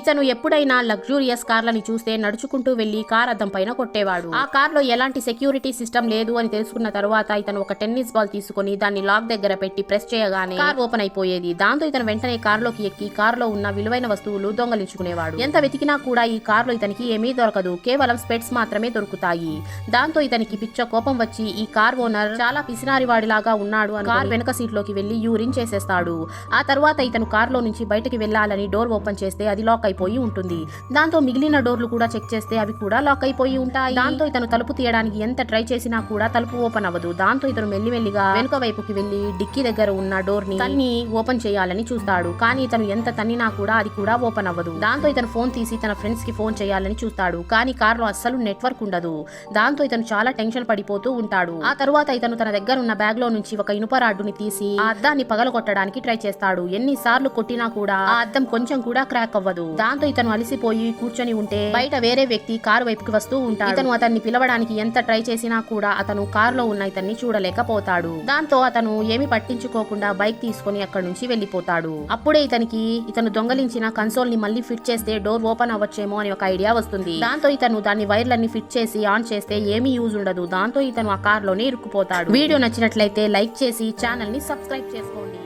ఇతను ఎప్పుడైనా లగ్జూరియస్ కార్లని చూస్తే నడుచుకుంటూ వెళ్లి కార్ అద్దం పైన కొట్టేవాడు. ఆ కార్ లో ఎలాంటి సెక్యూరిటీ సిస్టమ్ లేదు అని తెలుసుకున్న తర్వాత ఇతను ఒక టెన్నిస్ బాల్ తీసుకుని దాన్ని లాక్ దగ్గర పెట్టి ప్రెస్ చేయగానే కార్ ఓపెన్ అయిపోయేది. దాంతో ఇతను వెంటనే కార్ లోకి ఎక్కి కార్ లో ఉన్న విలువైన వస్తువులు దొంగలించుకునేవాడు. ఎంత వెతికినా కూడా ఈ కార్ లో ఇతనికి ఏమీ దొరకదు. కేవలం స్పెట్స్ మాత్రమే దొరుకుతాయి. దాంతో ఇతనికి పిచ్చ కోపం వచ్చి ఈ కార్ ఓనర్ చాలా పిసినారి వాడిలాగా ఉన్నాడు అని కార్ వెనక సీట్ లోకి వెళ్లి యూరిన్ చేసేస్తాడు. ఆ తర్వాత ఇతను కార్ లో నుంచి బయటకి వెళ్లాలని డోర్ ఓపెన్ చేస్తే అది లాక్ అయిపోయి ఉంటుంది. దాంతో మిగిలిన డోర్లు కూడా చెక్ చేస్తే అవి కూడా లాక్ అయిపోయి ఉంటాయి. దాంతో ఇతను తలుపు తీయడానికి ఎంత ట్రై చేసినా కూడా తలుపు ఓపెన్ అవ్వదు. దాంతో ఇతను మెల్లిమెల్లిగా వెనుక వైపుకి వెళ్లి డిక్కీ దగ్గర ఉన్న డోర్ ని తన్ని ఓపెన్ చేయాలని చూస్తాడు. కానీ ఇతను ఎంత తన్నినా కూడా అది కూడా ఓపెన్ అవ్వదు. దాంతో ఇతను ఫోన్ తీసి తన ఫ్రెండ్స్ కి ఫోన్ చేయాలని చూస్తాడు. కానీ కార్ లో అస్సలు నెట్వర్క్ ఉండదు. దాంతో ఇతను చాలా టెన్షన్ పడిపోతూ ఉంటాడు. ఆ తర్వాత ఇతను తన దగ్గర ఉన్న బ్యాగ్ లో నుంచి ఒక ఇనుప రాడ్డుని తీసి ఆ అద్దాన్ని పగలగొట్టడానికి ట్రై చేస్తాడు. ఎన్నిసార్లు కొట్టినా కూడా ఆ అద్దం కొంచెం కూడా క్రాక్ అవ్వదు. దాంతో ఇతను అలసిపోయి కూర్చొని ఉంటే బయట వేరే వ్యక్తి కారు వైపుకి వస్తూ ఉంటాడు. ఇతను అతన్ని పిలవడానికి ఎంత ట్రై చేసినా కూడా అతను కారులో ఉన్న ఇతన్ని చూడలేకపోతాడు. దాంతో అతను ఏమి పట్టించుకోకుండా బైక్ తీసుకుని అక్కడి నుంచి వెళ్లిపోతాడు. అప్పుడే ఇతను దొంగలించిన కన్సోల్ ని మళ్ళీ ఫిట్ చేస్తే డోర్ ఓపెన్ అవ్వచ్చేమో అని ఒక ఐడియా వస్తుంది. దాంతో ఇతను దాని వైర్లన్నీ ఫిట్ చేసి ఆన్ చేస్తే ఏమీ యూజ్ ఉండదు. దాంతో ఇతను ఆ కార్ లోనే ఇరుక్కుపోతాడు. వీడియో నచ్చినట్లయితే లైక్ చేసి ఛానల్ ని సబ్స్క్రైబ్ చేసుకోండి.